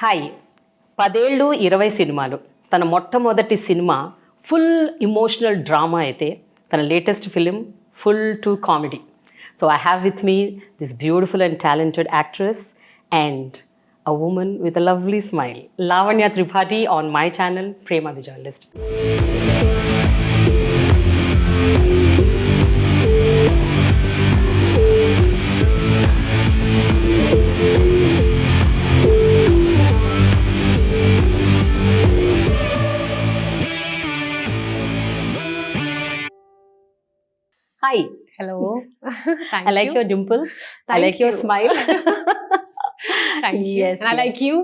Hi 10 ఏళ్ళు 20 సినిమాలు తన మొట్టమొదటి సినిమా ఫుల్ ఇమోషనల్ డ్రామా అయితే తన latest film full to comedy. So I have with me this beautiful and talented actress and a woman with a lovely smile, Lavanya Tripathi, on my channel Prema The Journalist. Hi. Hello. I like your dimples. I like your smile. Thank you. Yes, And I like you.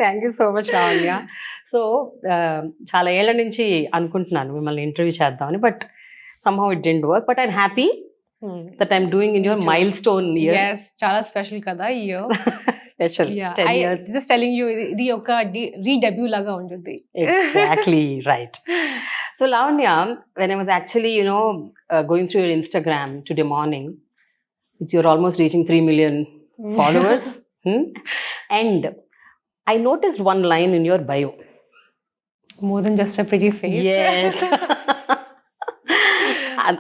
Thank you so much Lavanya. So చాలా ఏళ్ల నుంచి అనుకుంటున్నాను మిమ్మల్ని interview చేద్దామని, but somehow it didn't work. But I'm happy that I'm doing in your milestone year. Yes, చాలా special కదా ఈ year. Special. Yeah, 10 I years. just telling you ఇది ఒక రీడెబ్యూ లాగా ఉంటుంది. Exactly right. So Lavanya, when I was actually, going through your Instagram today morning, you're almost reaching 3 million followers. And I noticed one line in your bio. More than just a pretty face. Yes.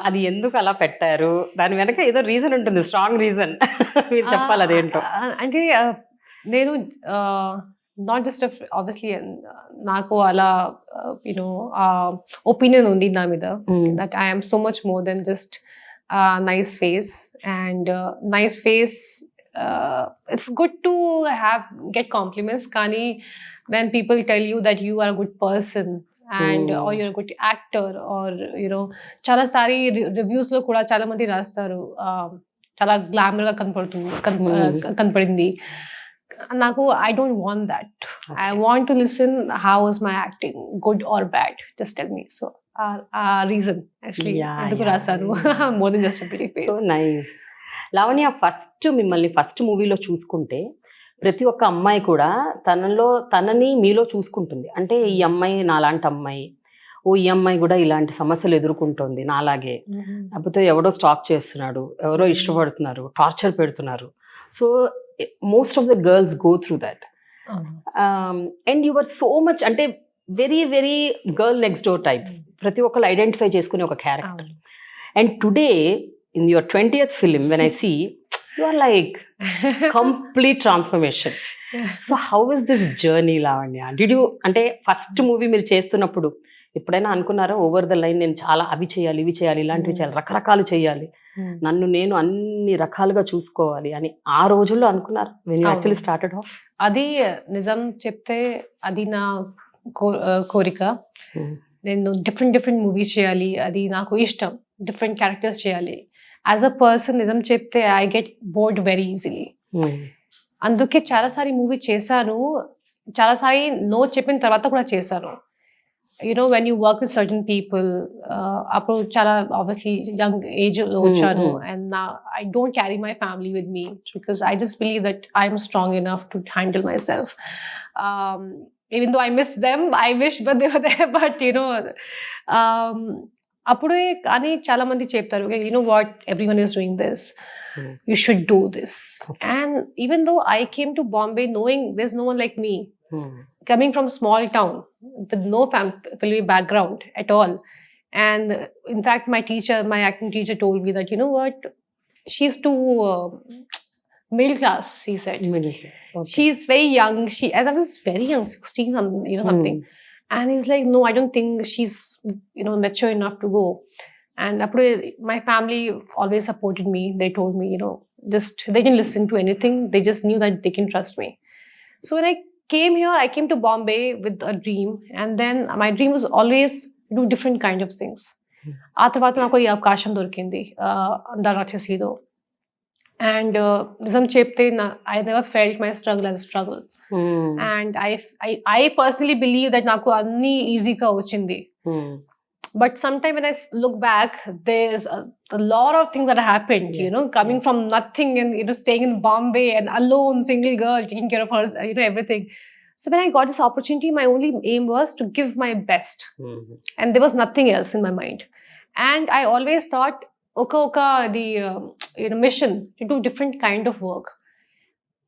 అది ఎందుకు అలా పెట్టారు? దాని వెనక ఏదో reason ఉంటుంది, strong reason. మీరు చెప్పాలి అదేంటో. అంటే నేను నాట్ జస్ట్ ఆబ్వియస్లీ నాకు అలా ఒపీనియన్ ఉంది నా మీద, that I'm so much more than just nice face. And nice face, it's good to get compliments, kani when people tell you that you are a good person and or you're a good actor, or chala sari reviews lo kuda chala mandi rastaru chala glamour ga kanpadindi naku. I don't want that. Okay. I want to listen, how is my acting, good or bad, just tell me. So reason actually enduku rasaru more than just a pretty face. So nice. Lavanya, మిమ్మల్ని first మూవీలో చూసుకుంటే ప్రతి ఒక్క అమ్మాయి కూడా తనని మీలో చూసుకుంటుంది. అంటే ఈ అమ్మాయి నాలాంటి అమ్మాయి, ఈ అమ్మాయి కూడా ఇలాంటి సమస్యలు ఎదుర్కొంటుంది నాలాగే, లేకపోతే ఎవడో స్టాక్ చేస్తున్నాడు, ఎవరో ఇష్టపడుతున్నారు, టార్చర్ పెడుతున్నారు. So most of the girls go through that. And you are so much, అంటే very very girl next door types. ప్రతి ఒక్కరు ఐడెంటిఫై చేసుకునే ఒక క్యారెక్టర్. And today in your 20th film, when I see, you are like complete transformation. So how is this journey, Lavanya? Did you, అంటే first movie మీరు చేస్తున్నప్పుడు ఎప్పుడైనా అనుకున్నారా ఓవర్ ద లైన్ నేను చాలా అవి చేయాలి, ఇవి చేయాలి, ఇలాంటివి చేయాలి, రకరకాలు చేయాలి, నన్ను నేను అన్ని రకాలుగా చూసుకోవాలి అని ఆ రోజుల్లో అనుకున్నారు when you actually started off? అది నిజం చెప్తే అది నా కోరిక. నేను డిఫరెంట్ మూవీస్ చేయాలి, అది నాకు ఇష్టం. డిఫరెంట్ క్యారెక్టర్స్ చేయాలి. యాజ్ అ పర్సన్ నిజం చెప్తే I get bored very easily. అందుకే చాలాసారి మూవీ చేశాను, చాలాసారి నో చెప్పిన తర్వాత కూడా చేశాను. When you work with certain people, అప్పుడు చాలా ఆబ్వియస్లీ యంగ్ ఏజ్ లో వచ్చాను. And I don't carry my family with me because I just believe that I'm strong enough to handle my self. Even though I miss them, I wish but they were there. But అప్పుడే కానీ చాలా మంది చెప్తారు, what, everyone is doing this, you should do this. And even though I came to Bombay knowing there's no one like me, coming from small town with no family background at all. And in fact my acting teacher told me that what, she's too middle class, he said. Middle class. Okay. She's very young. And I was very young, 16 something. And he's like, no, I don't think she's mature enough to go. And my family always supported me. They told me, just they didn't listen to anything. They just knew that they can trust me. So when I came here, I came to Bombay with a dream. And then my dream was always do different kind of things. ఆ తర్వాత నాకు ఈ అవకాశం దొరికింది అంతర్రాక్షసిలో. And నిజం చెప్తే I never felt my struggle as a struggle. And I personally believe that నాకు అన్ని ఈజీగా వచ్చింది. But sometime when I look back, there's a lot of things that happened. Yes, coming from nothing and staying in Bombay and alone, single girl, taking care of her, everything. So when I got this opportunity, my only aim was to give my best. And there was nothing else in my mind. And I always thought the mission to do different kind of work.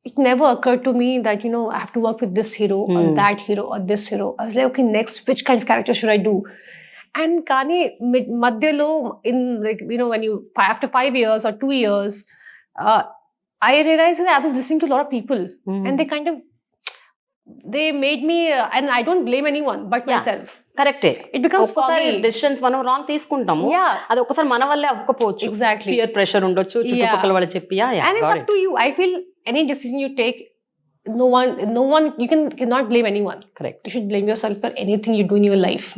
it never occurred to me that, you know, I have to work with this hero or that hero or this hero. I was like, okay, next, which kind of character should I do? And Kani, Madhyalo, in like, you know, when you, after 5 years or 2 years, I realized that I was listening to a lot of people and they kind of, they made me, and I don't blame anyone but myself. కరెక్టే. It becomes ఒక్కసారి foggy. Decisions మనం wrong తీసుకుంటాము. Yeah. అది ఒక్కసారి మన వల్లే అవ్వకపోవచ్చు. Exactly. Peer pressure ఉండొచ్చు, చుట్టుపక్కల వాళ్ళు చెప్పి. And it's up to you. I feel any decision you take, no one, you cannot blame anyone. Correct. You should blame yourself for anything you do in your life.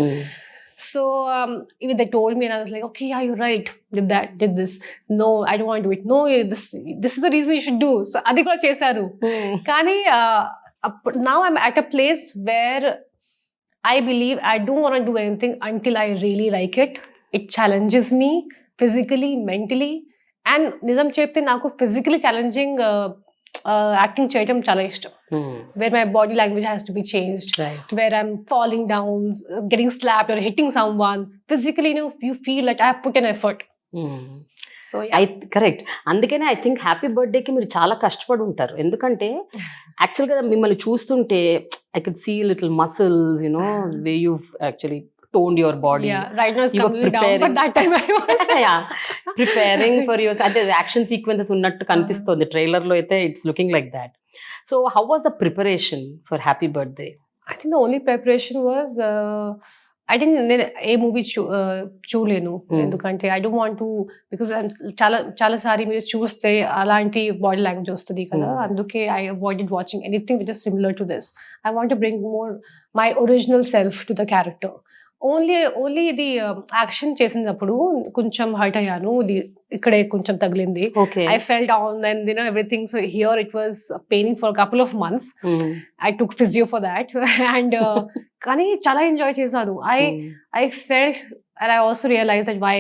So even they told me and I was like, okay, yeah, you're right. Did that, did this. No, I don't want to do it. No, this is the reason you should do. So adi kuda chesaru. Kani now I'm at a place where I believe I don't want to do anything until I really like it. It challenges me physically, mentally. And nizam chepte naku physically challenging acting cheyadam chala ishtam. Where my body language has to be changed. Right. Where I'm falling down, getting slapped or hitting someone. Physically, you know, you feel that I have put an effort. So yeah. Correct. అందుకనే I think happy బర్త్డేకి మీరు చాలా కష్టపడి ఉంటారు. ఎందుకంటే యాక్చువల్గా మిమ్మల్ని చూస్తుంటే I could see little muscles, you know, way you actually toned your body. Yeah, right now it's completely down, but that time I was preparing for your, అంటే యాక్షన్ సీక్వెన్సెస్ ఉన్నట్టు కనిపిస్తుంది ట్రైలర్ లో అయితే. It's looking like that. So how was the preparation for happy birthday? I think the only preparation was I didn't a movie చూడలేను. ఎందుకంటే I don't want to, because చాలా సారి మీరు చూస్తే అలాంటి బాడీ లాంగ్వేజ్ వస్తుంది కదా. అందుకే I avoided watching anything which is similar to this. I want to bring more my original self to the character. Only ఇది యాక్షన్ చేసినప్పుడు కొంచెం హర్ట్ అయ్యాను. ఇక్కడే కొంచెం తగిలింది. I fell down and you know everything. So here it was paining for a couple of months. I took physio for that. And కానీ చాలా enjoy చేశాను. I felt, and I also realized that why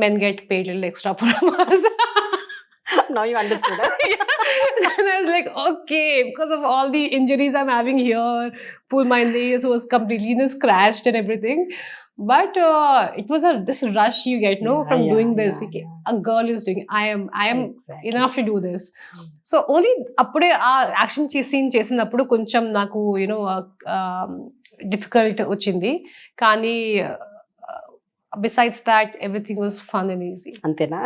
men get paid a little extra per hours. Now you understood that? And I was like, okay, because of all the injuries I'm having here, pull my nails was completely scratched and everything. But it was this rush you get, from doing this. A girl is doing, I am exactly enough to do this. So only appude action scene చేసినప్పుడు కొంచెం నాకు difficult వచ్చింది. కానీ besides that everything was fun and easy. అంతేనా?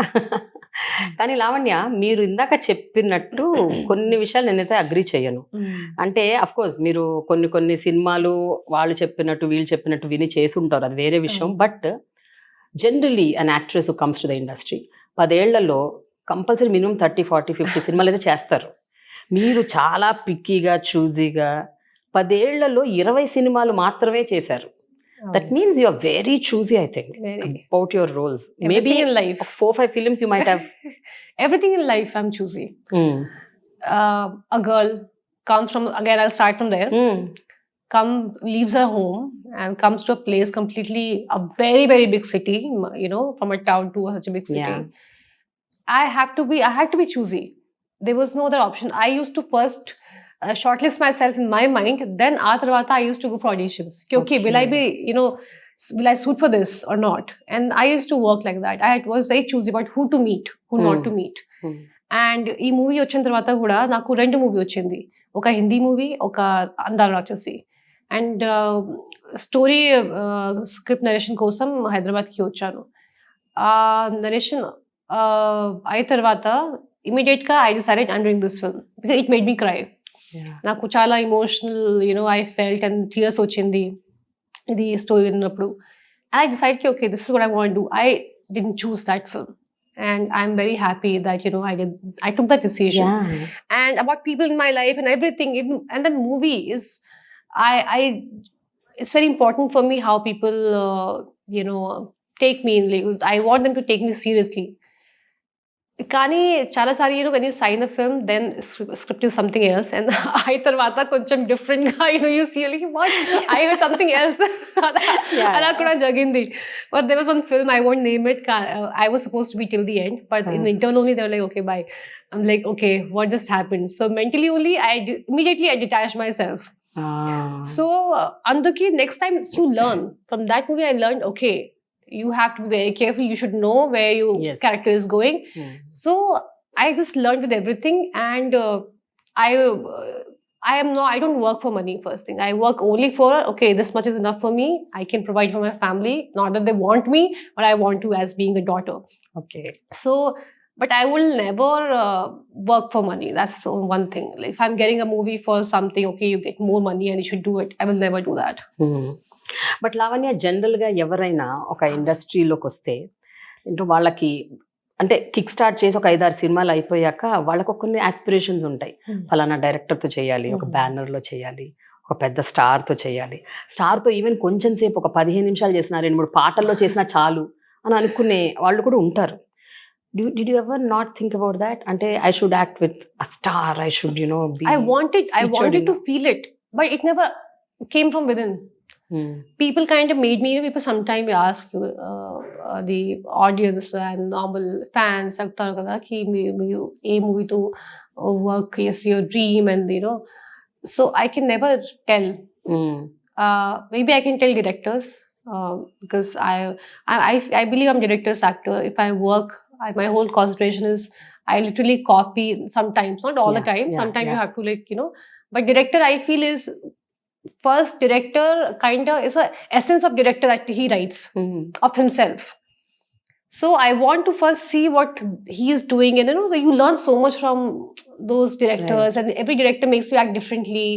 కానీ లావణ్య, మీరు ఇందాక చెప్పినట్టు కొన్ని విషయాలు నేనైతే అగ్రీ చేయను. అంటే అఫ్ కోర్స్ మీరు కొన్ని సినిమాలు వాళ్ళు చెప్పినట్టు వీళ్ళు చెప్పినట్టు విని చేసి ఉంటారు, అది వేరే విషయం. But generally an actress who comes to the industry 10 ఏళ్లలో కంపల్సరీ మినిమం 30, 40, 50 సినిమాలు అయితే చేస్తారు. మీరు చాలా పిక్కీగా, చూజీగా 10 ఏళ్లలో 20 సినిమాలు మాత్రమే చేశారు. That means you are very choosy, I think, about your roles. Everything maybe in life. 4-5 films you might have. Everything in life I'm choosy. A girl comes from, again I'll start from there, leaves her home and comes to a place completely, a very, very big city, from a town to such a big city. Yeah. I had to be choosy. There was no other option. I used to first shortlist myself in my mind, then after I used to go for auditions. Okay, will I be, will I suit for this or not? And I used to work like that. I was very choosy about who to meet, who not to meet. And ee movie వచ్చిన తర్వాత కూడా నాకు 2 movie వచ్చింది. ఒక Hindi movie, ఒక అందాల రాక్షసి. And story script narration కోసం హైదరాబాద్కి వచ్చాను. నరేషన్ అయిన తర్వాత ఇమీడియట్ గా I decided I'm doing this film because it made me cry. నాకు చాలా emotional, I felt and tears వచ్చింది ఇది స్టోరీ విన్నప్పుడు. I decided, okay, this is what I want to do. I didn't choose that film, and I'm very happy that I took that decision. And about people in my life and everything, and that movie is, it's very important for me how people take me in. I want them to take me seriously. కానీ చాలా సారి when you sign the film, then script is something else, and I తర్వాత కొంచెం different గా you see like what I heard something else. అలా కూడా జరిగింది. But there was one film, I won't name it, I was supposed to be till the end, but in the internal only they were like, okay, bye. I'm like, okay, what just happened? So mentally only immediately I detached myself. So అందుకే next time you learn from that movie. I learned, okay, you have to be very careful. You should know where your character is going. So I just learned with everything, and I don't work for money, first thing. I work only for, okay, this much is enough for me. I can provide for my family. Not that they want me, but I want to as being a daughter. Okay. So, but I will never work for money. That's one thing. Like, if I'm getting a movie for something, okay, you get more money and you should do it. I will never do that. But Lavanya, జనరల్గా ఎవరైనా ఒక ఇండస్ట్రీలోకి వస్తే into వాళ్ళకి అంటే kick start చేసి ఒక 5-6 సినిమాలు అయిపోయాక వాళ్ళకు కొన్ని ఆస్పిరేషన్స్ ఉంటాయి. ఫలానా డైరెక్టర్తో చేయాలి, ఒక బ్యానర్లో చేయాలి, ఒక పెద్ద స్టార్తో చేయాలి, స్టార్తో ఈవెన్ కొంచెం సేపు ఒక 15 నిమిషాలు చేసినా 2-3 పాటల్లో చేసినా చాలు అని అనుకునే వాళ్ళు కూడా ఉంటారు. Did you ever not think about that? Ante I should act with a star, I should, be I wanted to feel it, but it never came from within. People kind of made me, people sometimes ask you, the audience and normal fans, ki a movie to work is your dream, and so I can never tell. Maybe I can tell directors, because I believe I'm director's actor. If I work, my whole concentration is, I literally copy sometimes, not all the time. Sometimes you have to but director, I feel, is first director kind of is a essence of director that he writes of himself. So I want to first see what he is doing, and you learn so much from those directors, and every director makes you act differently.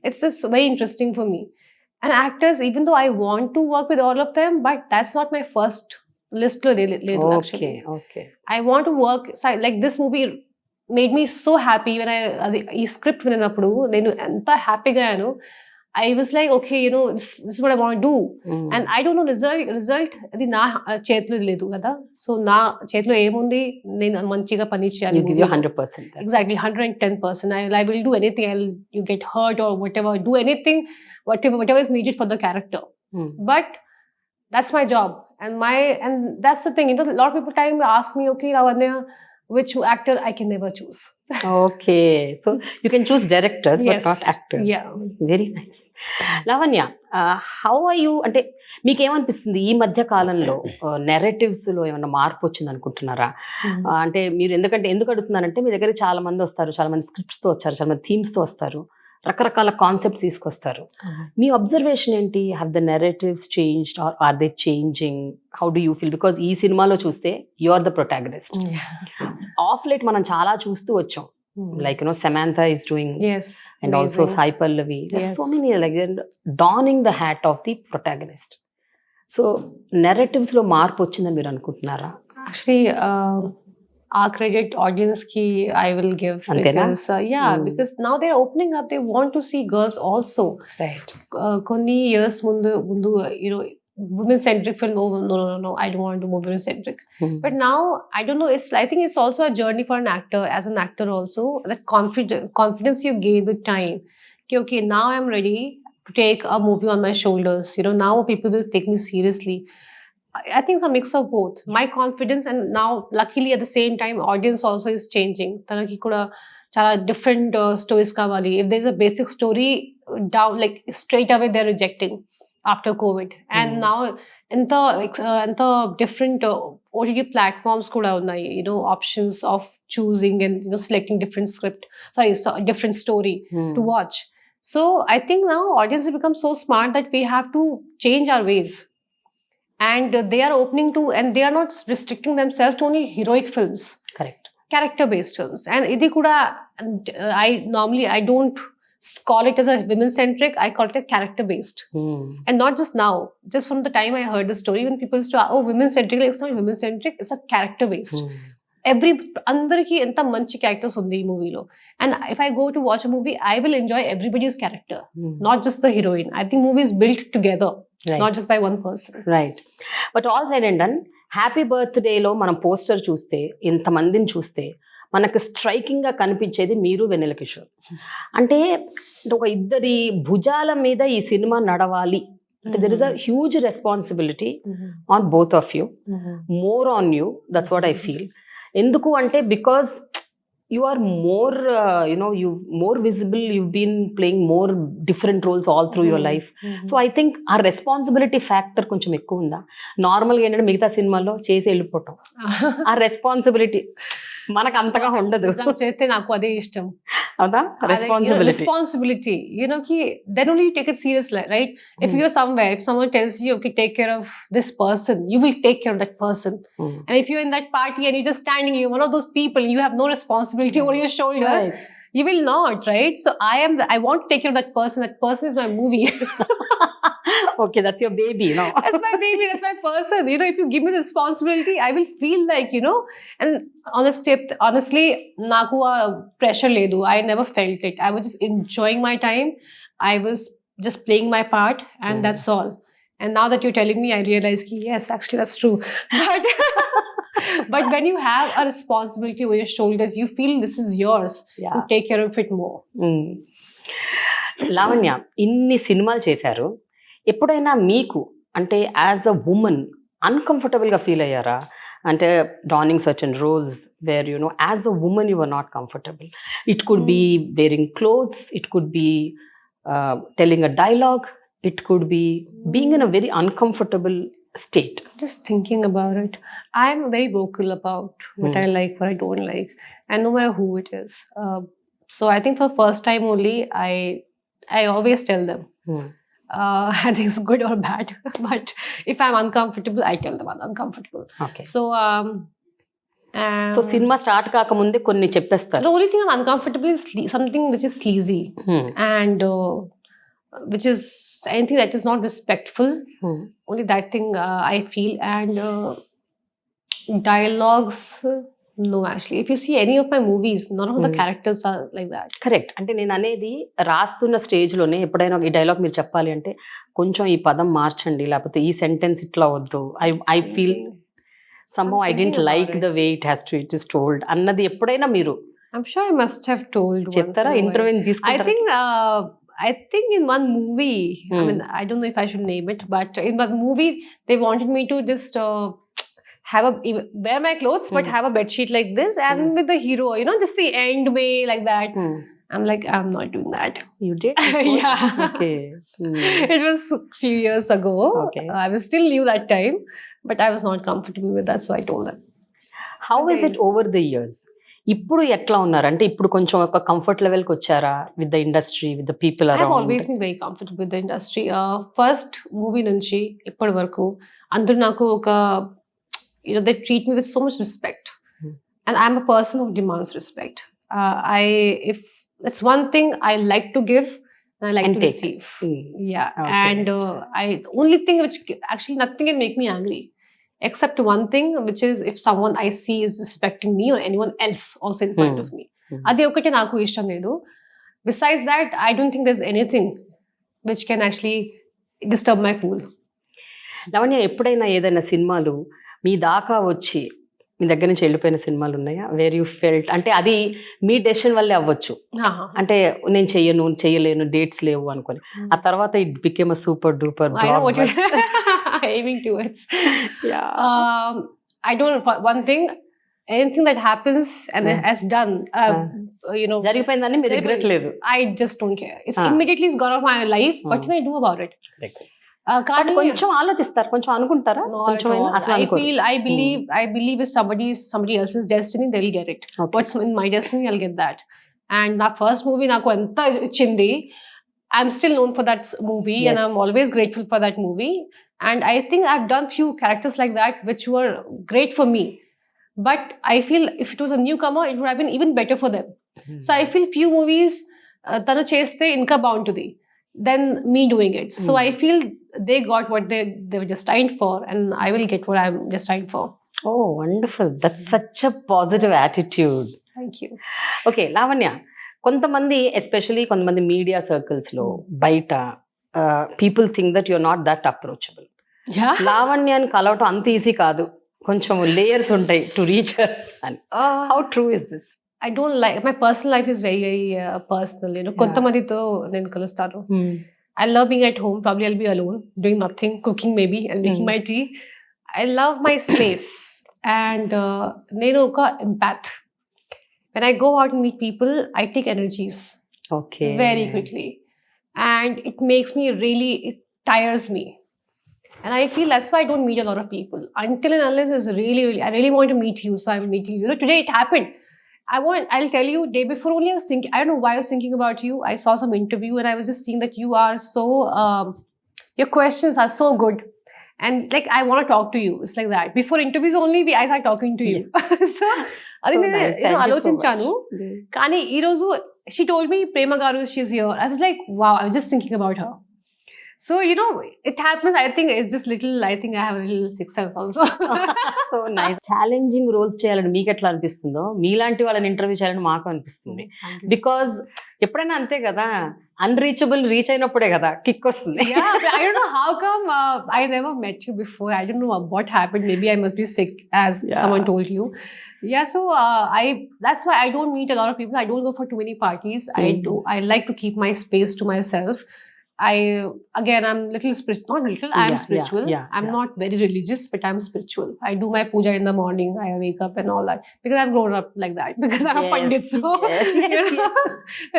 It's just very interesting for me. And actors, even though I want to work with all of them, but that's not my first list lo ledu actually. Okay. I want to work, like this movie made me so happy when I script vinappudu nenu enta happy ga ayanu. I was like, okay, this is what I want to do. And I don't know result adi na chetlo ledu kada. So na chetlo emundi, nenu manchiga pani cheyali. You give your 100%. Exactly, 110%. I will do anything. You get hurt or whatever, do anything, whatever is needed for the character. But that's my job, and that's the thing. A lot of people time ask me, okay, Lavanya, which actor I can never choose. Okay, so you can choose directors, yes, but not actors. Yeah, very nice. Lavanya, how are you? అంటే మీకు ఏమనిపిస్తుంది ఈ మధ్య కాలంలో narratives లో ఏమైనా మార్పు వచ్చింది అనుకుంటున్నారా? అంటే మీరు ఎందుకు అడుగుతున్నానంటే, మీ దగ్గర చాలా మంది వస్తారు, చాలా మంది స్క్రిప్ట్స్ తో వచ్చారు, చాలా మంది థీమ్స్ తో వస్తారు, రకరకాల కాన్సెప్ట్ తీసుకొస్తారు. మీ అబ్జర్వేషన్ ఏంటి? Have the narratives changed or are they changing? How do you feel? Because ఈ సినిమాలో చూస్తే you are the protagonist. Of late మనం చాలా చూస్తూ వచ్చాం, like Samantha is doing, yes, and amazing. Also Sai Pallavi. There's so many, like they're donning the hat of the protagonist. So narratives lo marpu ochindani meer anukuntunnara? Actually, our credit audience ki I will give, because because now they're opening up. They want to see girls also. Right. Konni years mundu women-centric film. Oh, no, I don't want to do women-centric. But now, I don't know, I think it's also a journey for an actor, as an actor also, that confidence you gain with time. Okay, now I'm ready to take a movie on my shoulders. Now people will take me seriously. I think it's a mix of both. My confidence, and now, luckily, at the same time, audience also is changing. Tanaki kuda chala different stories kavali. If there's a basic story, down, like straight away they're rejecting after COVID. And now enta different OTT platforms kuda unnai, options of choosing and selecting different story to watch. So I think now audience has become so smart that we have to change our ways, and they are opening to, and they are not restricting themselves to only heroic films. Correct. Character based films. And idi kuda, I don't call it as a women-centric, I call it a character-based. And not just now, just from the time I heard the story, when people used to, women-centric, it's not women-centric, it's a character-based. Andariki enta manchi characters undi ee movie lo. And if I go to watch a movie, I will enjoy everybody's character, not just the heroine. I think movie is built together, not just by one person. Right. But all said and done, happy బర్త్డేలో మనం poster చూస్తే, ఇంతమందిని చూస్తే, మనకు స్ట్రైకింగ్గా కనిపించేది మీరు, వెన్నెల కిషోర్. అంటే ఒక ఇద్దరి భుజాల మీద ఈ సినిమా నడవాలి అంటే there is a huge responsibility on both of you, more on you. That's what I feel. ఎందుకు అంటే because you are more you more visible, you've been playing more different roles all through your life. So I think our responsibility factor కొంచెం ఎక్కువ ఉందా? నార్మల్గా ఏంటంటే మిగతా సినిమాల్లో చేసి వెళ్ళిపోవటం, ఆ రెస్పాన్సిబిలిటీ మనకు అంతగా ఉండదు. చేస్తే నాకు అదే ఇష్టం. అవునా? Responsibility. Then only you take it seriously, right? If you're somewhere, if someone tells you, okay, take care of this person, you will take care of that person. And if you're in that party and you're just standing, you're one of those people, you have no responsibility over your shoulder. Right. You will not, right? So I want to take care of that person. That person is my movie. Okay, that's your baby, no? That's my baby. That's my person. If you give me the responsibility, I will feel like, and honestly, naku pressure ledu. I never felt it. I was just enjoying my time. I was just playing my part, and that's all. And now that you're telling me, I realize, yes, actually, that's true. But when you have a responsibility over your shoulders, you feel this is yours to take care of it more. Lavanya, ఇన్ని సినిమాలు చేశారు, ఎప్పుడైనా మీకు అంటే as a women అన్కంఫర్టబుల్గా feel అయ్యారా? అంటే donning certain roles where as a women you are not comfortable. It could be wearing clothes, it could be telling a dialogue, it could be being in a very uncomfortable state. Just thinking about it, I am very vocal about what I like, what I don't like, and no matter who it is. So I think for first time only, I always tell them. I think it's good or bad, but if I'm uncomfortable, I tell them I'm uncomfortable. Okay. So so cinema start kaakamunde konni cheppestar. The only thing I'm uncomfortable is something which is sleazy and which is anything that is not respectful. Only that thing I feel. And dialogues, no, actually. If you see any of my movies, none of the characters are like that. Correct. అంటే నేను అనేది రాస్తున్న స్టేజ్లోనే ఎప్పుడైనా ఈ dialogue మీరు చెప్పాలి అంటే కొంచెం ఈ పదం మార్చండి, లేకపోతే ఈ సెంటెన్స్ ఇట్లా వద్దు, I feel somehow I didn't like the way it is told అన్నది ఎప్పుడైనా మీరు? I'm sure I must have told once. చెప్తారా? ఇంటర్వ్యూ తీసుకుంటారా? I think in one movie, I mean, I don't know if I should name it, but in one movie, they wanted me to just wear my clothes, but have a bed sheet like this, and with the hero, just the end way like that. I'm like, I'm not doing that. You did? Yeah. Okay. It was a few years ago. Okay. I was still new that time, but I was not comfortable with that, so I told them. How is it over the years? ఇప్పుడు ఎట్లా ఉన్నారు? అంటే ఇప్పుడు కొంచెం ఒక comfort లెవెల్కి వచ్చారా with the industry, with the people around? I have always been very comfortable with the industry. First movie నుంచి ఇప్పటి వరకు అందరూ నాకు ఒక they treat me with so much respect. And I'm a person who demands respect. If that's one thing I like to give, and I like to receive. Yeah. Okay. And the only thing which actually nothing can make me angry. Except one thing, which is if someone I see is respecting me or anyone else also in front of me. Adi okate naaku ishtam ledu. Besides that, I don't think there's anything which can actually disturb my pool. Lavanya, ఎప్పుడైనా ఏదైనా సినిమాలు మీ దాకా వచ్చి మీ దగ్గర నుంచి వెళ్ళిపోయిన సినిమాలు ఉన్నాయా? వేర్ యూ ఫెల్ట్ అంటే అది మీ డెసిషన్ వల్లే అవ్వచ్చు, అంటే నేను చేయలేను, డేట్స్ లేవు అనుకోని, ఆ తర్వాత it became a super duper aiming towards. Yeah. I don't. One thing, anything that happens and has done, జరిగిపోయిందని మీరు రిగ్రెట్ లేదు? I just don't care. It's immediately it's gone off my life. What can I do about it? కొంచెం ఆలోచిస్తారు, కొంచెం అనుకుంటారా? I believe if somebody else's destiny, they'll get it. What's in my destiny, I'll get that. And na first movie naku enta ichindi, I'm still known for that movie. Yes. And I'm always grateful for that movie. And I think I've done few characters like that which were great for me. But I feel if it was a newcomer, it would have been even better for them. So I feel few movies tanu cheste inka bauntudi than me doing it. So I feel they got what they were destined for, and I will get what I'm destined for. Oh, wonderful. That's such a positive attitude. Thank you. Okay, Lavanya, కొంతమంది especially కొంతమంది media సర్కిల్స్లో బయట people think that you are not that approachable. లావణ్యాన్ని కలవటం అంత easy కాదు, కొంచెం layers ఉంటాయి టు రీచ్ అని. How true is this? I don't like, my personal life is very, very personal. కొంతమందితో నేను కలుస్తాను. I love being at home. Probably I'll be alone, doing nothing, cooking maybe, and making my tea. I love my space. And నేను ఒక empath. When I go out and meet people, I take energies. Okay. Very quickly. And it makes me really, it tires me. And I feel that's why I don't meet a lot of people. Until and unless it's really, I really want to meet you, so I'm meeting you. Today it happened. I'll tell you, day before only I was thinking, I don't know why I was thinking about you. I saw some interview and I was just seeing that you are so, your questions are so good. And like, I want to talk to you. It's like that. Before interviews only, I started talking to you. So, So nice. Thank you so much. Kani, Irozu, she told me, Prema Garu, she's here. I was like, wow, I was just thinking about her. So, it happens. I think it's just little, I think I have a little success also. So nice. Challenging roles చేయాలని మీకు ఎట్లా అనిపిస్తుందో మీలాంటి వాళ్ళని interview చేయాలని మాకు అనిపిస్తుంది. Because ఎప్పుడైనా అంతే కదా, అన్రీచబుల్ రీచ్ అయినప్పుడే కదా కిక్ వస్తుంది. Yeah, but I don't know how come I never met you before. I don't know what happened. Maybe I must be sick, as someone told you. Yeah, so that's why I don't meet a lot of people. I don't go for too many parties. I like to keep my space to myself. I'm little spiritual, not little, I'm spiritual. I'm not very religious, but I'm spiritual. I do my puja in the morning, I wake up and all that, because I've grown up like that, because I'm a pandit, so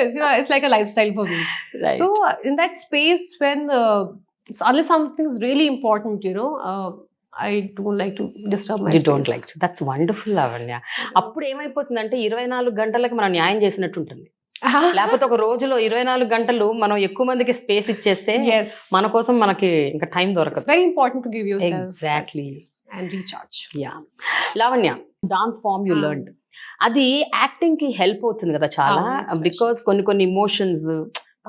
it's like a lifestyle for me. Right. So in that space, when unless something is really important, I don't like to disturb my space. You don't like to. That's wonderful, Lavanya. అప్పుడు ఏమైపోతుందంటే 24 గంటలకు మనం న్యాయం చేసినట్టు ఉంటుంది. లేకపోతే ఒక రోజులో 24 గంటలు మనం ఎక్కువ మందికి స్పేస్ ఇచ్చేస్తే మన కోసం మనకి ఇంకా టైం దొరకదు. It's very important to give yourself exactly and recharge. Yeah. Lavanya, dance form you learned. అది యాక్టింగ్ కి హెల్ప్ అవుతుంది కదా చాలా, బికాస్ కొన్ని ఇమోషన్స్,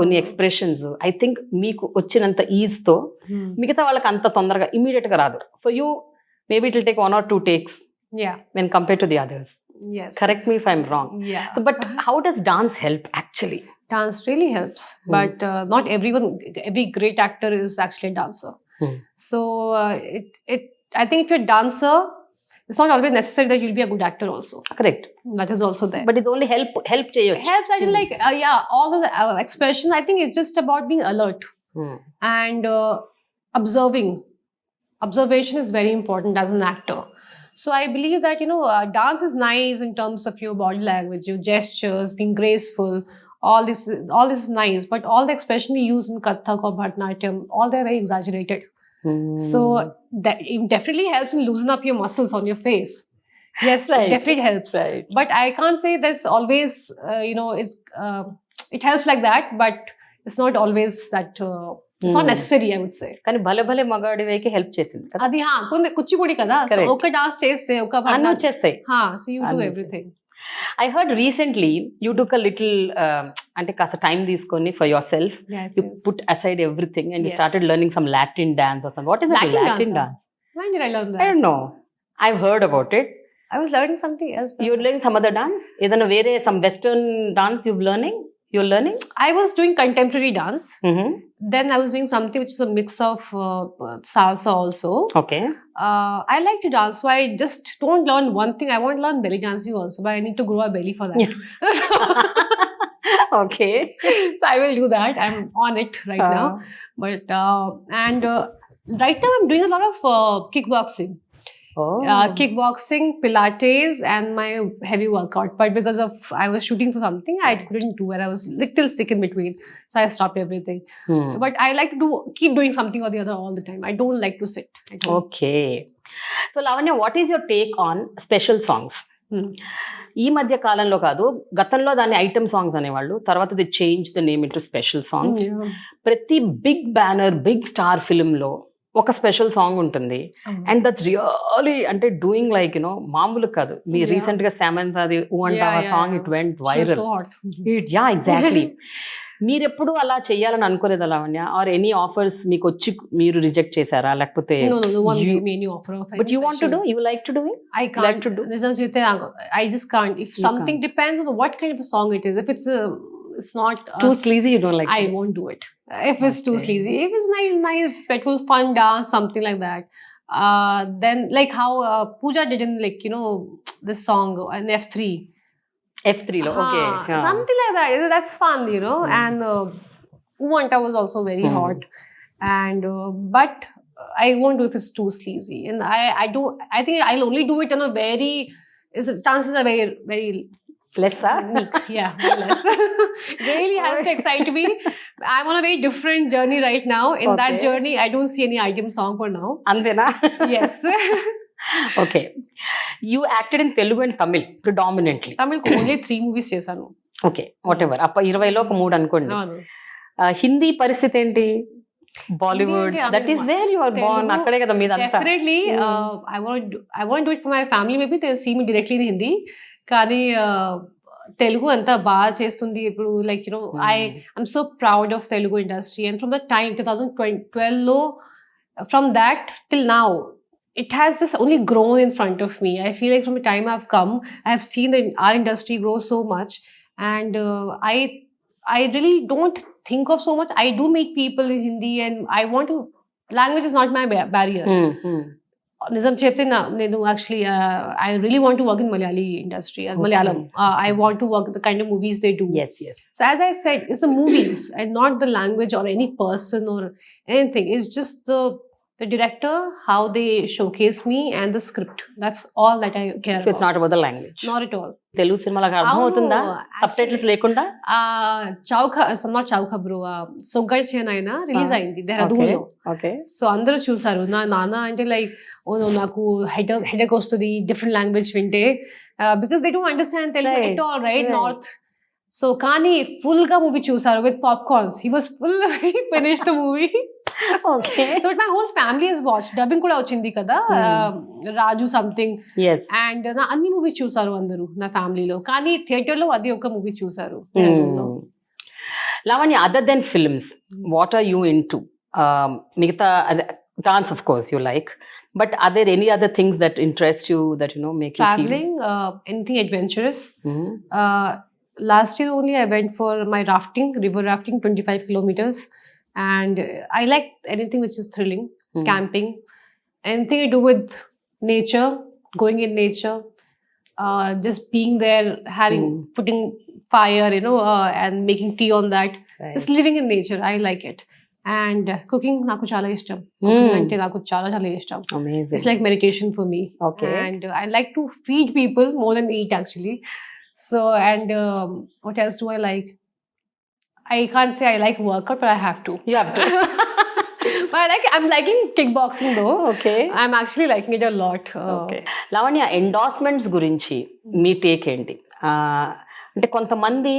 కొన్ని ఎక్స్ప్రెషన్స్ ఐ థింక్ మీకు వచ్చినంత ఈజ్ తో మిగతా వాళ్ళకి అంత తొందరగా ఇమీడియట్ గా రాదు. For you maybe it will take 1 or 2 takes when compared to the others. Yes. Correct me if I'm wrong. Yeah. So, but how does dance help actually? Dance really helps, but not every great actor is actually a dancer. So, I think if you're a dancer, it's not always necessary that you'll be a good actor also. Correct. That is also there. But it only help cheyochu. Helps, I think, like, all of the expression, I think it's just about being alert and observing. Observation is very important as an actor. So I believe that, dance is nice in terms of your body language, your gestures, being graceful, all this is nice, but all the expression we use in Kathak or Bharatanatyam, all they're very exaggerated. So that it definitely helps in loosen up your muscles on your face. Yes, right. It definitely helps. Right. But I can't say that's always, it helps like that, but it's not always that... It's not necessary, I would say. కానీ భలే భలే మగాడివేకి help చేసింది. అది కుచ్చిపూడి కదా, ఒక dance చేస్తే ఒక అన్నీ వచ్చేస్తాయి. So you do everything. I heard recently you took a little అంటే కాస్త టైం తీసుకొని for yourself. You put aside everything and you started learning some Latin dance or something. What is it? Latin dance? When did I learn that? I don't know. I've heard about it. I was learning something else. You're learning some other dance? ఏదైనా వేరే some western dance you're learning? I was doing contemporary dance. Then I was doing something which is a mix of salsa also. Okay. I like to dance, so I just don't learn one thing. I want to learn belly dancing also, but I need to grow a belly for that. Okay. So I will do that. I'm on it right now. But right now I'm doing a lot of kickboxing. Kickboxing, Pilates, and my heavy workout. But because of I was shooting for something, I couldn't do it. I was little sick in between, so I stopped everything. But I like to keep doing something or the other all the time. I don't like to sit at home. Okay. So Lavanya, what is your take on special songs? ఈ మధ్య కాలంలో కాదు, గతంలో దాన్ని item songs అనేవాళ్ళు, తర్వాత the change the name into special songs. ప్రతి big banner, big star film లో ఒక స్పెషల్ సాంగ్ ఉంటుంది. అండ్ దట్స్ రియలీ అంటే డూయింగ్ లైక్ మామూలు కాదు. మీ రీసెంట్ గా సమంతది ఊంటావా song, it went viral. Yeah exactly. మీరు ఎప్పుడు అలా చెయ్యాలని అనుకోలేదు Lavanya? ఆర్ ఎనీ ఆఫర్స్ మీకు వచ్చి మీరు రిజెక్ట్ చేశారా, లేకపోతే but you want to do, you like to do it? I can't do. I just can't. If something depends on what kind of a song it is. If it's not too sleazy, you don't like I won't do it. If it's too sleazy, if it's nice, respectful, fun dance, something like that, then like how Pooja did in this song in F3 lo. Okay, something like that. That's fun, and Uwanta was also very hot, and but I won't do if it's too sleazy. And I think I'll only do it on a very, chances are very, very less, yeah, less. Really has to excite me. I'm on a very different journey right now. In that journey, I don't see any item song for now. Andena? Yes. Okay. You acted in Telugu and Tamil predominantly. Tamil only 3 movies చేశాను. Okay, whatever. 20లో ఒక 3 అనుకోండి. అవును. హిందీ పరిస్థితి ఏంటి? Bollywood, that is where you are born, అక్కడే కదా మీదంతా. Definitely, I want to do it for my family. Maybe they'll see me directly in Hindi. కానీ తెలుగు అంతా బాగా చేస్తుంది ఇప్పుడు. Like I'm so proud of Telugu industry, and from the time 2012 లో, from that till now, it has just only grown in front of me. I feel like from the time I've come, I have seen our industry grow so much, and I really don't think of so much. I do meet people in Hindi, and I want to. Language is not my barrier. Nizam chepte nenu actually I really want to work in Malayali industry, Malayalam. I want to work the kind of movies they do. Yes. So as I said, it's the movies and not the language or any person or anything. It's just the director, how they showcase me, and the script. That's all that I care So about. it's not about the language. Not at all. Telugu సినిమాలకు అర్థం అవుతుందా subtitles లేకుండా? Not చౌక bro, సొగ్గై చేనైనా release అయింది దేహరాదూన్లో. Okay. So అందరూ చూసారు. నా నాన్న అంటే లైక్ నాకు హెడేక్ వస్తుంది డిఫరెంట్ లాంగ్వేజ్ వింటే, because they don't understand Telugu at all, right? North. So కానీ ఫుల్ గా మూవీ చూసారు with popcorns. He was full finish the movie. Okay. So my whole family has watch. Dubbing కూడా వచ్చింది కదా, రాజు something. And నా అన్ని movies చూసారు అందరూ నా ఫ్యామిలీలో. కానీ థియేటర్ లో అది ఒక మూవీ చూసారు. Lavanya, other than films, what are you into? మిగతా dance of course you like, but are there any other things that interest you, that make you traveling, anything adventurous? Last year only I went for my river rafting 25 kilometers, and I like anything which is thrilling. Camping, anything to do with nature, going in nature, just being there, putting fire, and making tea on that. Right. Just living in nature, I like it. And cooking naku chala ishtam. Cooking ante naku chala ishtam. Amazing. It's like meditation for me. Okay. And I like to feed people more than eat actually. So, and what else do I like? I can't say I like workout, but I have to. You have to. But I'm liking kickboxing though. Okay. I'm actually liking it a lot. Okay. Lavanya, endorsements గురించి me take ఏంటి? అంటే కొంతమంది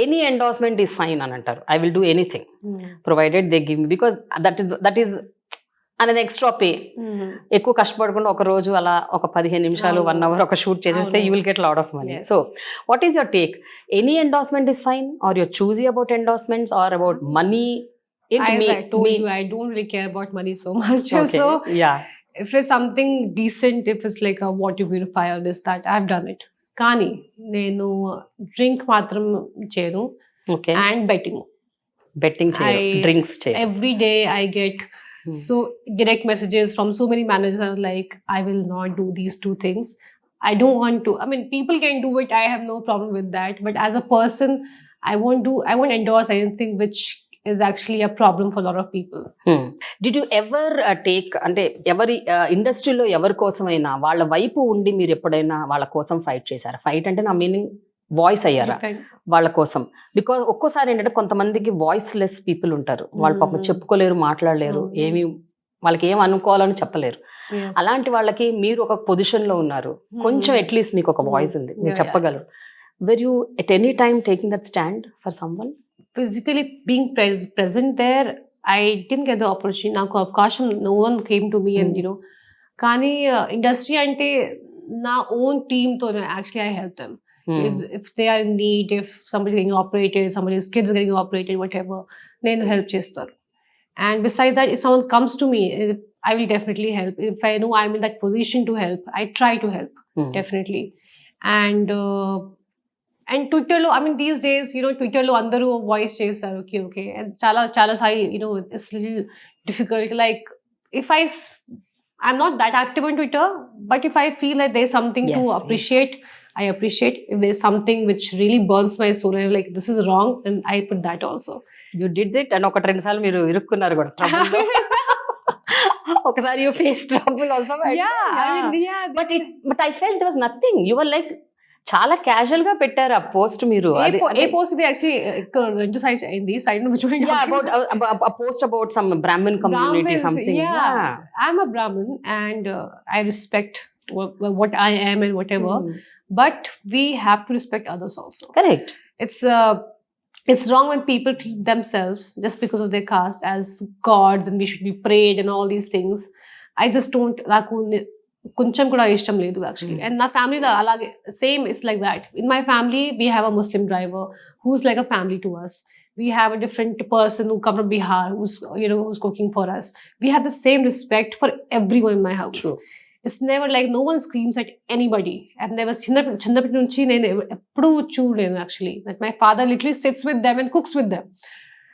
any endorsement is fine అని అంటారు. I will do anything provided they give me, because that is అనేది extra pay. ఎక్కువ కష్టపడకుండా ఒక రోజు అలా ఒక 15 నిమిషాలు 1 hour ఒక షూట్ చేసేస్తే you will get lot of money. So what is your take? Any endorsement is fine, or you're choosy about endorsements, or about money? As I told you, I don't really care about money so much. Okay. So yeah, if it's something decent, if it's like a water purifier, this, that, I've done it. Kani, nenu drink matram cheyanu. Okay. And betting cheyanu, drinks cheyanu. Every day I get so direct messages from so many managers like, I will not do these 2 things. I don't want to. I mean, people can do it. I have no problem with that. But as a person, I won't endorse anything which is actually a problem for a lot of people. Did you ever take, అంటే ఎవరి ఇండస్ట్రీలో ఎవరి కోసమైనా వాళ్ళ వైపు ఉండి మీరు ఎప్పుడైనా వాళ్ళ కోసం ఫైట్ చేశారా? ఫైట్ అంటే నా మీనింగ్ వాయిస్ అయ్యారా వాళ్ళ కోసం? బికాజ్ ఒక్కోసారి ఏంటంటే కొంతమందికి వాయిస్ లెస్ పీపుల్ ఉంటారు. వాళ్ళు పాపం చెప్పుకోలేరు, మాట్లాడలేరు, ఏమి వాళ్ళకి ఏం అనుకోవాలని చెప్పలేరు. అలాంటి వాళ్ళకి మీరు ఒక పొజిషన్ లో ఉన్నారు, కొంచెం అట్లీస్ట్ మీకు ఒక వాయిస్ ఉంది, మీరు చెప్పగలరు. Were you at any time taking that stand for someone? Physically being present there, I didn't get the opportunity. Naku avakasham, no one came to me, and Kani industry ante na own team to actually I help them. If they are in need, if somebody is getting operated, somebody's kids getting operated, whatever, then help chestaru. And besides that, if someone comes to me, I will definitely help. If I know I'm in that position to help, I try to help, definitely. And Twitter lo, I mean these days, Twitter lo andaru voice chesaru, okay, and chala sai, it's a little difficult. Like if I'm not that active on Twitter, but if I feel that there's something to appreciate, I appreciate. If there's something which really burns my soul, I'm like, this is wrong, and I put that also. You did it, and ఒక 2 సార్లు మీరు ఇరుక్కున్నారు కూడా trouble లో. ఒకసారి you faced trouble also, right? Yeah. I mean, yeah. But I felt there was nothing. You were like చాలా casual గా పెట్టారు ఆ పోస్ట్. మీరు ఏ పోస్ట్ ఇది యాక్చువల్లీ 2 సైడ్స్ అయింది. సైడ్ నుంచి a post about some Brahmin community, something. Yeah. I'm a Brahmin, and I respect what I am and whatever. But we have to respect others also. Correct. It's wrong when people treat themselves just because of their caste as gods and we should be prayed and all these things. I just don't, నాకు కొంచెం కూడా ఇష్టం లేదు actually. And నా ఫ్యామిలీలో అలాగే same is like that. In my family we have a Muslim driver who's like a family to us. We have a different person who come from Bihar who's cooking for us. We have the same respect for everyone in my house. True. It's never like no one screams at anybody. I've never చిన్నప్పటి నుంచి నేను ఎప్పుడూ చూడలేను actually. That my father literally sits with them and cooks with them.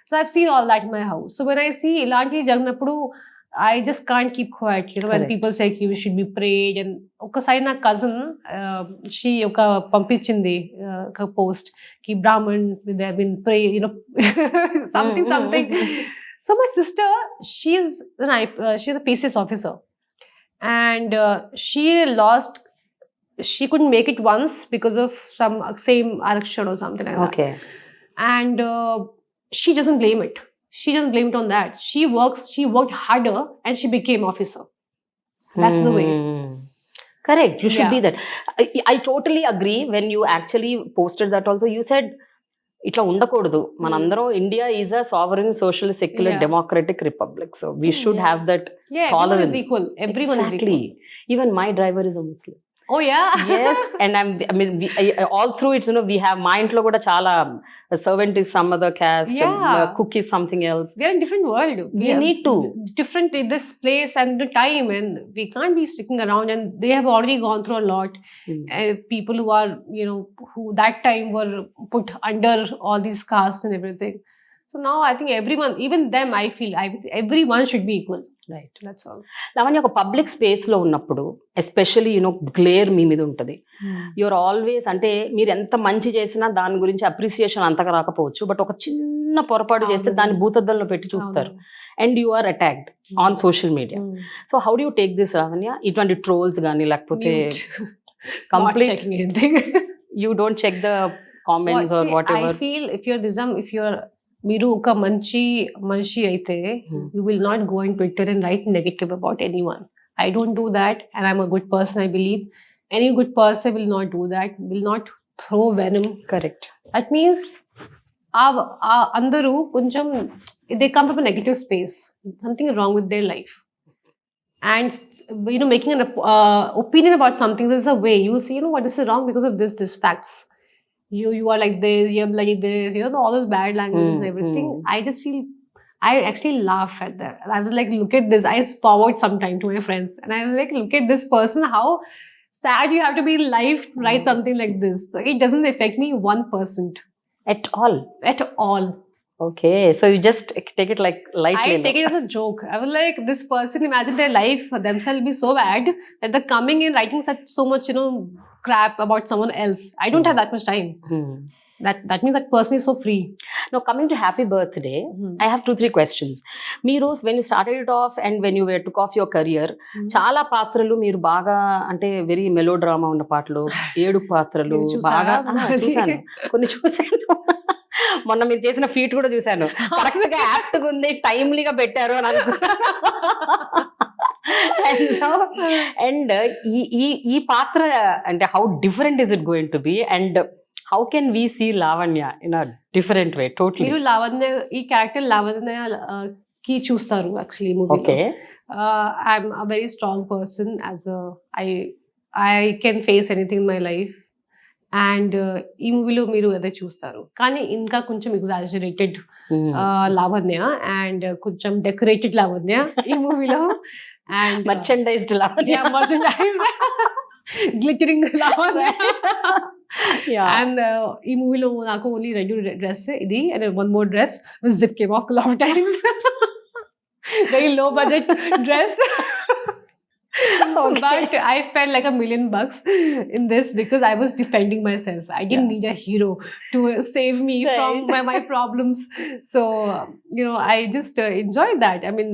So I've seen all that in my house. So when I see ఇలాంటి జరిగినప్పుడు I just can't keep quiet. When Correct. people say you should be prayed. And ఒకసారి నా cousin she ఒక పంపించింది ఒక post ki Brahman they have been pray something. So my sister she's a PCS officer. And she couldn't make it once because of some same election or something like that. Okay. And she doesn't blame it. She doesn't blame it on that. She worked harder and she became officer. That's the way. Correct. You should Yeah. be that. I totally agree. When you actually posted that also, you said ఇట్లా ఉండకూడదు మనందరం India is a sovereign social secular Yeah. Democratic republic so we should Yeah. Have that Yeah, everyone tolerance. is equal. Everyone is exactly. equal. Even my driver is a Muslim. Oh yeah. Yes. And all through it we have మా ఇంట్లో కూడా చాలా servant is some other caste, Yeah. cook is something else. We are in different world. We need to. Different in this place and the time, and we can't be sticking around. And they have already gone through a lot. People who are who that time were put under all these castes and everything. So now I think everyone, even them, I feel everyone should be equal. Right. That's all. Lavanya ఒక public space లో ఉన్నప్పుడు especially glare మీ మీద ఉంటుంది. You're always అంటే మీరు ఎంత మంచి చేసినా దాని గురించి అప్రిసియేషన్ అంతగా రాకపోవచ్చు, బట్ ఒక చిన్న పొరపాటు చేస్తే దాన్ని భూతద్దంలో పెట్టి చూస్తారు. And you are attacked on social media. So how do you take this Lavanya? ఇటువంటి ట్రోల్స్ కానీ లేకపోతే complete you don't check the comments or whatever? I feel if you're మీరు ఒక మంచి మనిషి అయితే you will not go on Twitter and write negative about anyone. I don't do that, and I'm a good person, I believe. Any good person will not do that, will not throw venom. Correct. That means అందరూ కొంచెం they come from a negative space, something wrong with their life, and making an opinion about something. There's a way you say, what, this is wrong because of this facts. You are like this, you're like this, all those bad languages and everything. I just feel, I actually laugh at that. I was like, look at this. I forward sometime to my friends and I was like, look at this person, how sad you have to be in life to write something like this. So it doesn't affect me 1% At all. At all. Okay, so you just take it like lightly. I take it as a joke. I was like, this person, imagine their life themselves be so bad that they're coming in writing so much, crap about someone else. I don't have that much time. That means that person is so free. Now, coming to happy birthday, I have 2-3 questions. Meeru, when you started it off and when you took off your career, చాలా పాత్రలు మీరు బాగా అంటే very melodrama ఉన్న పాటలు, 7 పాత్రలు బాగా చూసాను, కొన్ని చూసాను. మొన్న మీరు చేసిన ఫీట్ కూడా చూసాను. కరెక్ట్ గా యాప్ట్ గా ఉంది, టైమ్లీగా పెట్టారు అని అనుకున్నాను. అండ్ ఈ పాత్ర అంటే how different is it going to be and how can we see Lavanya in a different way? Totally. మీరు లావణ్య ఈ క్యారెక్టర్ లావణ్య కి చూస్తారు యాక్చువల్లీ మూవీలో. Okay. I'm a very strong person. As I can face anything in my life. And ఈ మూవీలో మీరు అదే చూస్తారు, కానీ ఇంకా కొంచెం ఎగ్జాజరేటెడ్ లావణ్య అండ్ కొంచెం డెకరేటెడ్ లావణ్య ఈ మూవీలో. And merchandised Lavanya, glittering Lavanya. And ఈ మూవీలో నాకు ఓన్లీ 2 డ్రెస్ ఇది and 1 more dress which zip came off a lot of times. Very low budget dress. Okay. But I felt like $1 million in this because I was defending myself. I didn't need a hero to save me from my problems. So, I just enjoyed that. I mean,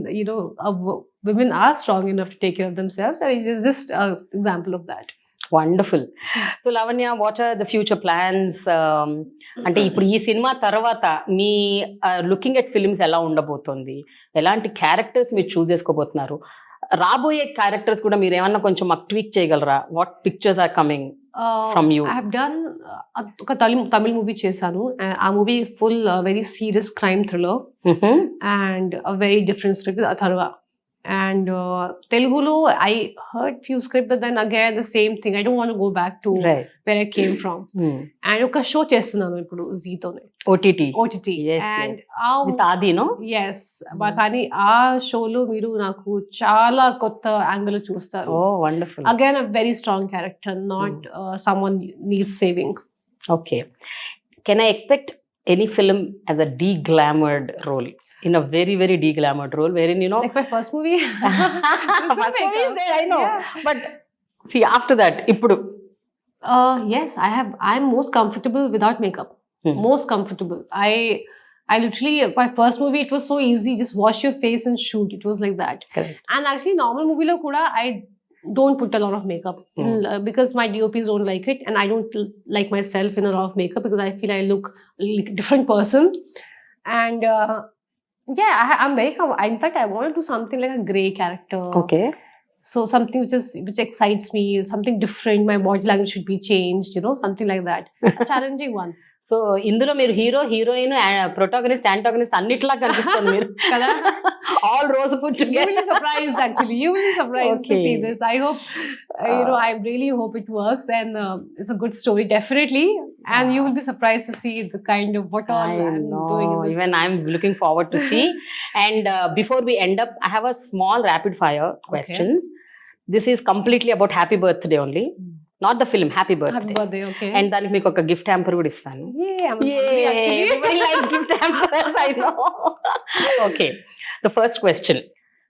women are strong enough to take care of themselves. And it's just an example of that. Wonderful. So Lavanya, what are the future plans? అంటే ఇప్పుడు ఈ cinema తర్వాత me looking at films ఎలా ఉండబోతుంది? ఎలాంటి characters మీరు చూస్ చేసుకోబోతున్నారు? రాబోయే characters కూడా మీరు ఏమన్నా కొంచెం మాకు ట్వీక్ చేయగలరా? What pictures are coming from you? I have done ఒక తమిళ్ మూవీ చేశాను. ఆ movie full very serious crime thriller and very different script Atharva. And Telugu, I heard few scripts, but then again the same thing. I don't want to go back to where I came from. And oka show chestunnanu ippudu Zee tone. OTT. Yes, and with Adi, no? Yes. Kani aa show lo meeru naku chaala kotta angle chustaru. Oh, wonderful. Again a very strong character, not someone needs saving. Okay. Can I expect any film as a de-glamoured role? In a very, very de-glamoured role, wherein, you know... Like my first movie? First movie is there, I know. Yeah. But, see, after that, ippudu... Yes, I'm most comfortable without makeup. Most comfortable. I literally, my first movie, it was so easy. Just wash your face and shoot. It was like that. Correct. And actually, normal movie lo kuda, I don't put a lot of makeup because my DOPs don't like it, and I don't like myself in a lot of makeup because I feel I look like a different person. And yeah, I'm very in fact I want to do something like a grey character. Okay. So something which excites me, something different. My body language should be changed, you know, something like that. A challenging one. So ఇందులో మీరు hero, heroine, protagonist, antagonist అన్నిట్లా కనిపిస్తుంది మీరు కదా. All rose put together. You will be surprised actually. You will be surprised to see this. I hope you know, I really hope it works, and it's a good story definitely, and you will be surprised to see the kind of what all I'm doing in this. Even I'm looking forward to see. And before we end up, I have a small rapid fire questions. This is completely about happy birthday only. Not the film, happy birthday. Happy birthday, okay. And దానికి మీకు ఒక gift hamper కూడా ఇస్తాను. I'm hungry actually. Everybody likes gift hampers, I know. Okay, the first question.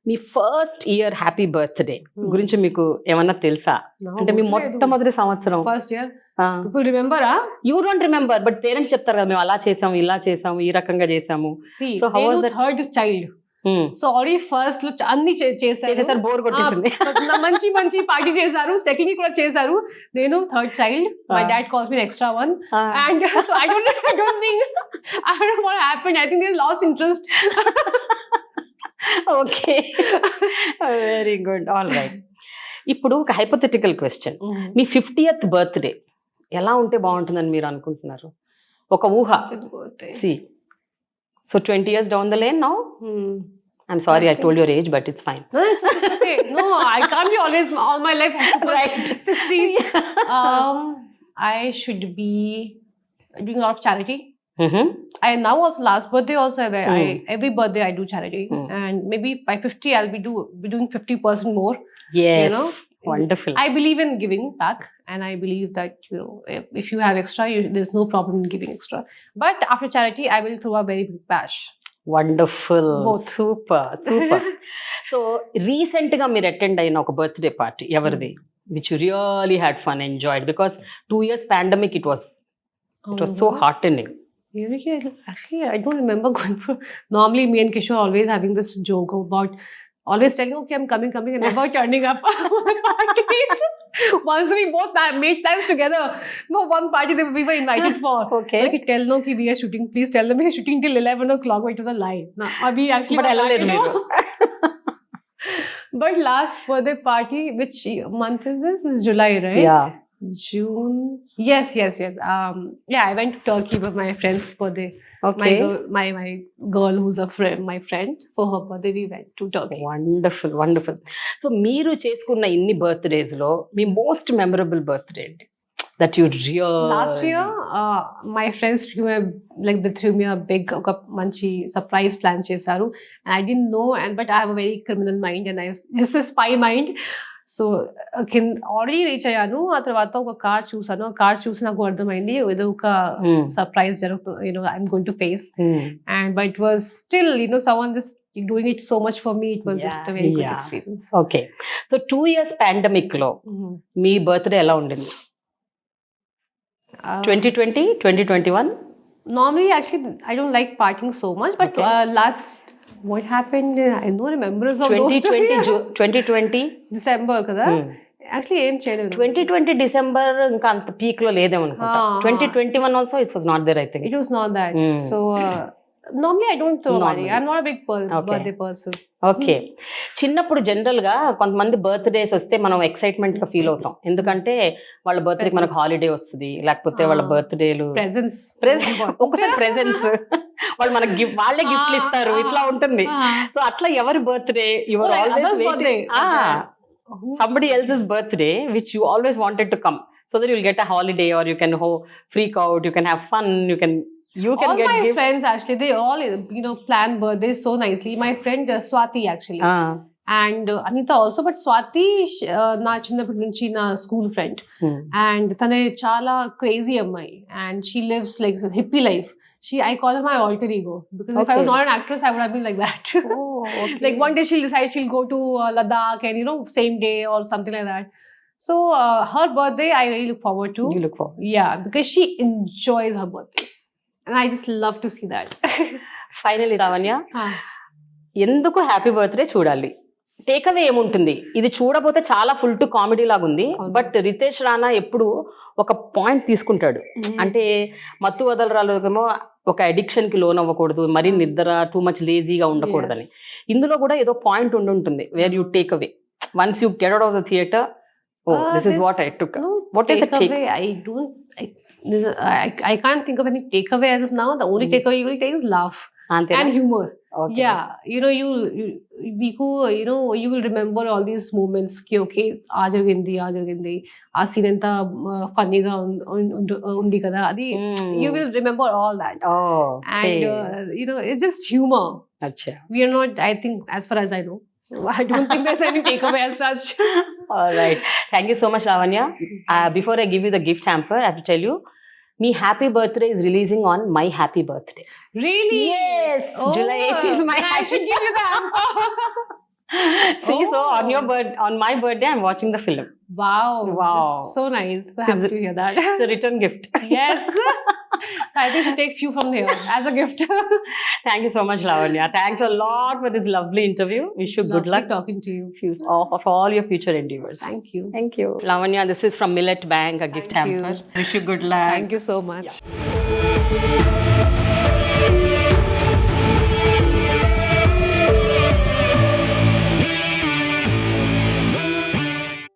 Me first year happy birthday గురించి మీకు ఏమన్నా తెలుసా? అంటే మీ మొట్టమొదటి సంవత్సరం first year people remember? You don't remember, but parents చెప్తారు కదా, మేము అలా చేసాము, ఇలా చేసాము, ఈ రకంగా చేసాము. So how was that third child? So already first లో అన్ని చేశారు, బోర్ కొట్టేసింది. మంచి పార్టీ చేశారు, సెకండ్ కూడా చేశారు. నేను third child, my dad calls me extra one, and so I don't think what happened. I think they lost interest. Okay, very good, all right. ఇప్పుడు ఒక హైపోథెటికల్ క్వశ్చన్. మీ 50th బర్త్డే ఎలా ఉంటే బాగుంటుందని మీరు అనుకుంటున్నారు? ఒక ఊహ. See, so 20 years down the lane now? I'm sorry, I told your age, but it's fine. No, it's okay. No, I can't be always, all my life has to be right. 16. I should be doing a lot of charity. I now also, last birthday also, every birthday I do charity. And maybe by 50, I'll be doing 50% more. Yes. You know? Wonderful. I believe in giving back, and I believe that, you know, if you have extra, there's no problem in giving extra. But after charity, I will throw a very big bash. Wonderful. Both. Super. So recent ga meer attend ayina oka birthday party evardi which you really had fun, enjoyed, because 2 years pandemic, it was so heartening. Actually, I don't remember going for. Normally, me and Kishore always having this joke about always telling, okay, I'm coming, and never turning up at parties. Once we both made plans together. No, one party that we were invited for. Okay. Like, tell no ki we are shooting. Please tell them we are shooting till 11 o'clock. But it was a lie. No, we actually. But I love it. But last birthday party, which month is this? It's July, right? Yeah. June. Yes. Yeah, I went to Turkey for my friend's birthday. Okay. My girl who's my friend, for her birthday we went to Turkey. Wonderful. So మీరు చేసుకున్న ఇన్ని birthdays లో మీ most memorable birthday that you really... Last year, my friends threw me a big manchi surprise plan chesaru, and I didn't know, but I have a very criminal mind, and I was just a spy mind. So already reach అయ్యాను. ఆ తర్వాత ఒక car చూసాను. ఆ car చూసి నాకు అర్థమైంది ఏదో ఒక సర్ప్రైజ్ జరుగుతుంది, you know I'm going to face. And but it was still, you know someone just doing it so much for me. It was just a very good experience. Okay, so 2 years pandemic lo me birthday ఎలా ఉండింది? 2020, 2021? Normally, actually, I don't like partying so much, but what happened? I don't remember of 2020 December kada. Actually, ఏం చేయలేదు. 2020 December ఇంకా అంత peak లో లేదేమో అనుకుంటా. 2021 also it was not there, I think. It was not that. So Normally I don't throw money. Normally. I'm not a big Okay. birthday person. Okay. చిన్నప్పుడు general గా కొంతమంది బర్త్డేస్ వస్తే మనం ఎక్సైట్మెంట్ గా ఫీల్ అవుతాం, ఎందుకంటే వాళ్ళ బర్త్డే మనకు హాలిడే వస్తుంది, లేకపోతే వాళ్ళ బర్త్డేలు Presents. ఒకసారి ప్రెజెన్స్ వాళ్ళు మనకి వాళ్ళే గిఫ్ట్లు ఇస్తారు, ఇట్లా ఉంటుంది. సో అట్లా ఎవరి birthday your always birthday. somebody else's birthday which you always wanted to come so that you'll get a holiday or you can freak out, you can have fun, you can All get my gifts. friends actually, they all plan birthdays so nicely. My friend Swati actually. And Anita also, but Swati na chinnapudi nunchi na school friend. And tane chala crazy ammai, and she lives like a hippie life. I call her my alter ego, because if I was not an actress, I would have been like that. Okay. Like one day she'll decide she'll go to Ladakh, and same day or something like that. So her birthday I really look forward to. You look forward. Yeah, because she enjoys her birthday, and I just love to see that. Finally Lavanya, ఎందుకు happy birthday చూడాలి? Take away ఏముంటుంది? ఇది చూడబోతే చాలా full to comedy లాగా ఉంది, but Riteish Rana ఎప్పుడు ఒక పాయింట్ తీసుకుంటాడు. అంటే మత్తు వదలరాలేమో ఒక అడిక్షన్ కి లోన్ అవ్వకూడదు, మరీ నిద్ర టూ మచ్ లేజీగా ఉండకూడదని. ఇందులో కూడా ఏదో పాయింట్ ఉంటుంది, where you take away once you get out of the theatre. This is what I took. What is the takeaway? I can't think of any takeaway as of now. The only takeaway you will take is laugh and humor. Okay. Yeah, you will remember all these moments. Okay, aa jarigindi, aa scene anta funny ga undi kada. Adi you will remember all that. Oh, okay. And it's just humor. Acha. We are not, I think, as far as I know, I don't think there's any takeaway as such. All right. Thank you so much, Lavanya. Before I give you the gift hamper, I have to tell you, me happy birthday is releasing on my happy birthday. Really? Yes. July 8th is my I should give you the hamper. See, so on my birthday, I'm watching the film. Wow. Wow. This is so nice. So happy to hear that. It's a return gift. Yes. I think you should take few from here as a gift. Thank you so much, Lavanya. Thanks a lot for this lovely interview. Wish you good luck talking to you. For all your future endeavors. Thank you. Thank you. Lavanya, this is from Millet Bank, a gift hamper. Wish you good luck. Thank you so much. Yeah.